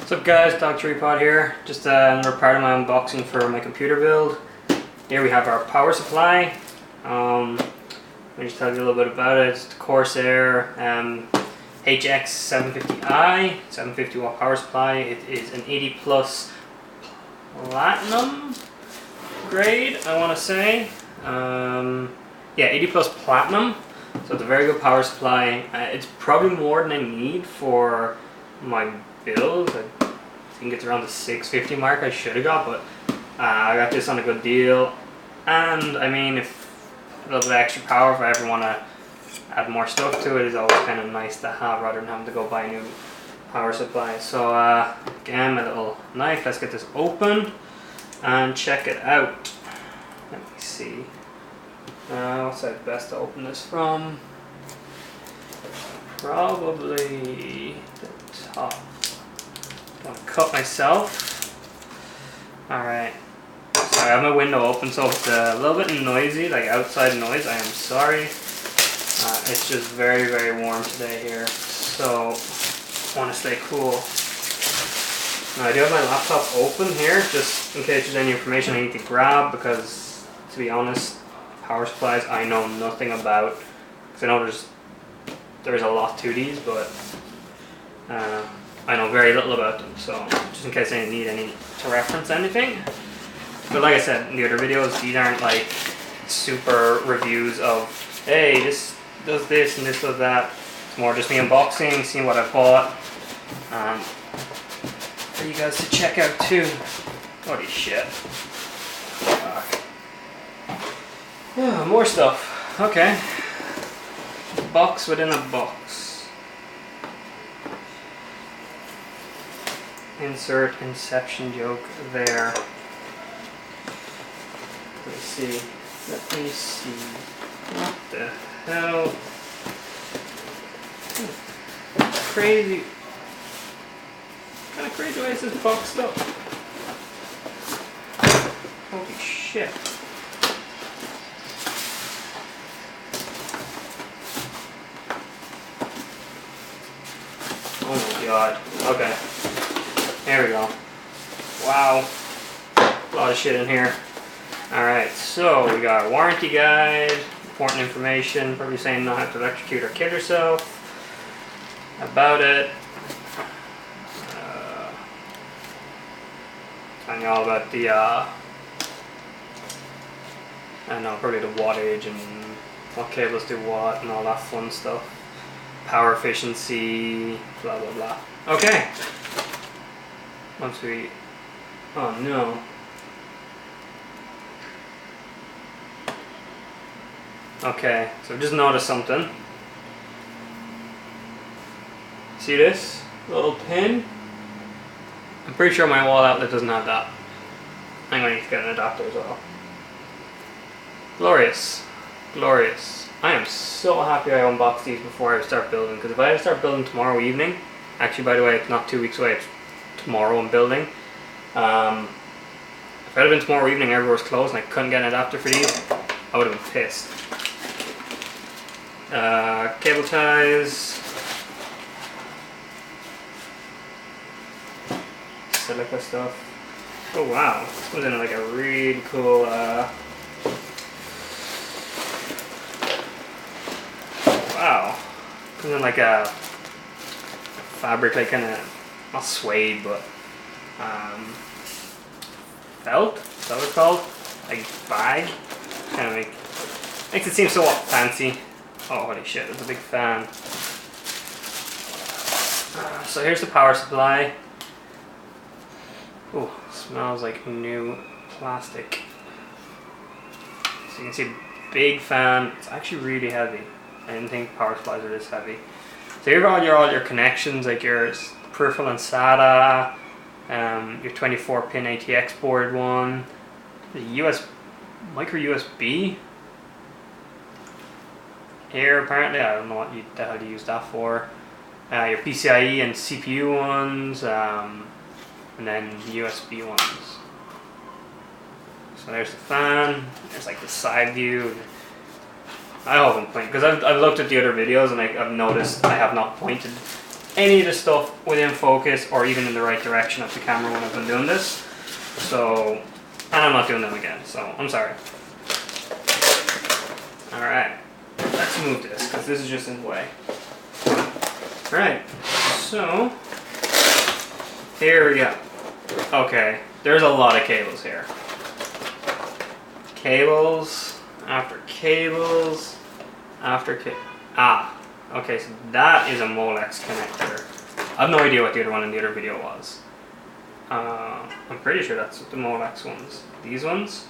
What's up guys, Dog Tripod here. Just another part of my unboxing for my computer build. Here we have our power supply. Let me just tell you a little bit about it. It's the Corsair HX750I, 750 watt power supply. It is an 80 plus platinum grade, I want to say. Yeah, 80 plus platinum. So it's a very good power supply. It's probably more than I need for my build. I think it's around the 650 mark I should have got, but I got this on a good deal. And I mean, if a little bit of extra power, if I ever want to add more stuff to it, is always kind of nice to have rather than having to go buy a new power supply. So again, my little knife, let's get this open and check it out. Let me see. What side best to open this from? Probably the top. I'm gonna cut myself. Alright. So I have my window open, so if it's a little bit noisy, like outside noise, I am sorry. It's just very, very warm today here, so I want to stay cool. Now I do have my laptop open here, just in case there's any information I need to grab, because to be honest, power supplies I know nothing about. Because I know there's a lot to these, but I know very little about them, so just in case I need any to reference anything. But like I said in the other videos, these aren't like super reviews of, hey, this does this and this does that. It's more just me unboxing, seeing what I bought, for you guys to check out too. Holy shit. Yeah, more stuff. Okay. Box within a box. Insert inception joke there. Let's see. Let me see. What the hell? Crazy. What kind of crazy way is this boxed up? Holy shit. Oh my god. Okay. There we go. Wow. A lot of shit in here. Alright, so we got a warranty guide, important information, probably saying not have to electrocute or kill yourself. About it. Telling you all about the, I don't know, probably the wattage and what cables do what and all that fun stuff. Power efficiency, blah blah blah. Okay. Once we, oh no. Okay, so just noticed something. See this little pin? I'm pretty sure my wall outlet doesn't have that. I'm going to need to get an adapter as well. Glorious. Glorious. I am so happy I unboxed these before I start building, because if I had to start building tomorrow evening, actually by the way it's not 2 weeks away, it's tomorrow I'm building. If it had been tomorrow evening, everywhere was closed and I couldn't get an adapter for these, I would have been pissed. Cable ties, silica stuff. Oh wow, this comes in like a really cool wow, comes in like a fabric, like kind of not suede but felt, is that what it's called? Like bag, kind of makes it seem somewhat fancy. Oh holy shit, there's a big fan. So here's the power supply. Oh, smells like new plastic. So you can see big fan. It's actually really heavy. I didn't think power supplies are this heavy. So here are all your connections, like your peripheral and SATA, your 24 pin ATX board one, the micro USB. Here apparently, I don't know what the hell you use that for. Your PCIe and CPU ones, and then USB ones. So there's the fan, there's like the side view. I hope I'm pointing, because I've looked at the other videos and I've noticed I have not pointed any of the stuff within focus or even in the right direction of the camera when I've been doing this. So, and I'm not doing them again, so I'm sorry. Alright, let's move this because this is just in the way. Alright, so here we go. Okay, there's a lot of cables here. Cables, after cables, after okay, so that is a Molex connector. I have no idea what the other one in the other video was. I'm pretty sure that's the Molex ones. These ones?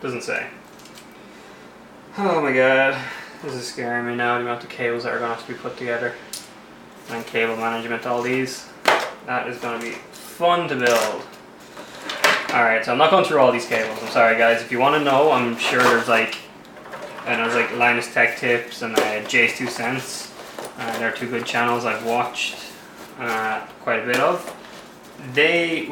Doesn't say. Oh my god, this is scaring me now, the amount of cables that are going to have to be put together. And cable management, all these. That is going to be fun to build. Alright, so I'm not going through all these cables, I'm sorry guys. If you want to know, I'm sure there's like, Linus Tech Tips and Jay's 2 Cents. They're two good channels I've watched quite a bit of. They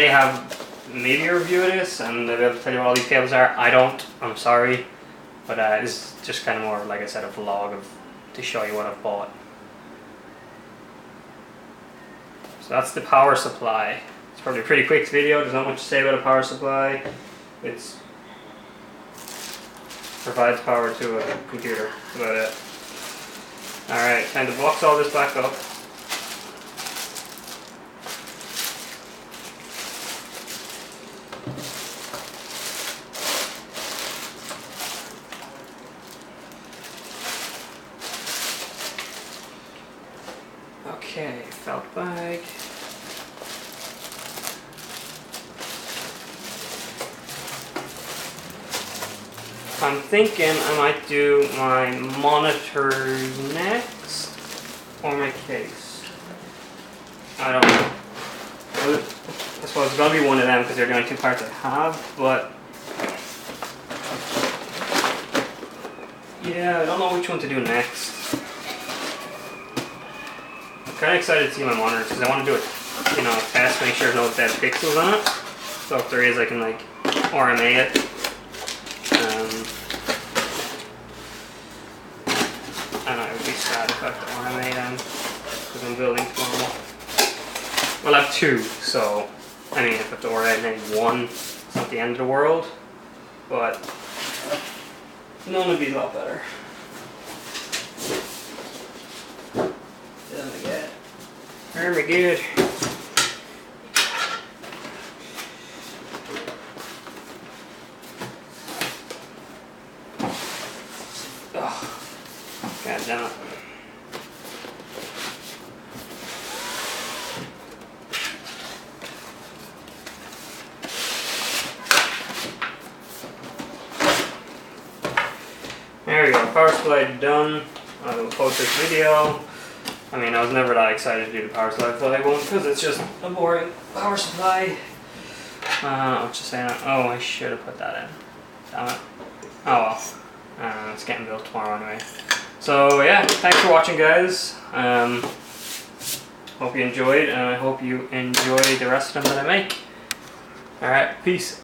have maybe a review of this and they'll be able to tell you what all these cables are. I don't, I'm sorry. But it's just kind of more, like I said, a vlog to show you what I've bought. So that's the power supply. It's probably a pretty quick video, there's not much to say about a power supply. It provides power to a computer, that's about it. Alright, time to box all this back up. Okay, felt bag. I'm thinking I might do my monitor next, or my case. I don't know. I suppose it's going to be one of them because they're the only two parts I have, but yeah, I don't know which one to do next. I'm kind of excited to see my monitors because I want to do a test, make sure there's no dead pixels on it. So if there is, I can like RMA it. And I would be sad if I have to RMA them because I'm building tomorrow. Well, I have two, so I mean, if I have to RMA one, it's not the end of the world, but none would be a lot better. Oh my god. Very good. Oh, god damn it. There we go, power supply done. I will post this video. I mean, I was never that excited to do the power supply one because it's just a boring power supply. What you saying? Oh, I should have put that in. Damn it. Oh well. It's getting built tomorrow anyway. So yeah, thanks for watching, guys. Hope you enjoyed, and I hope you enjoy the rest of them that I make. Alright, peace.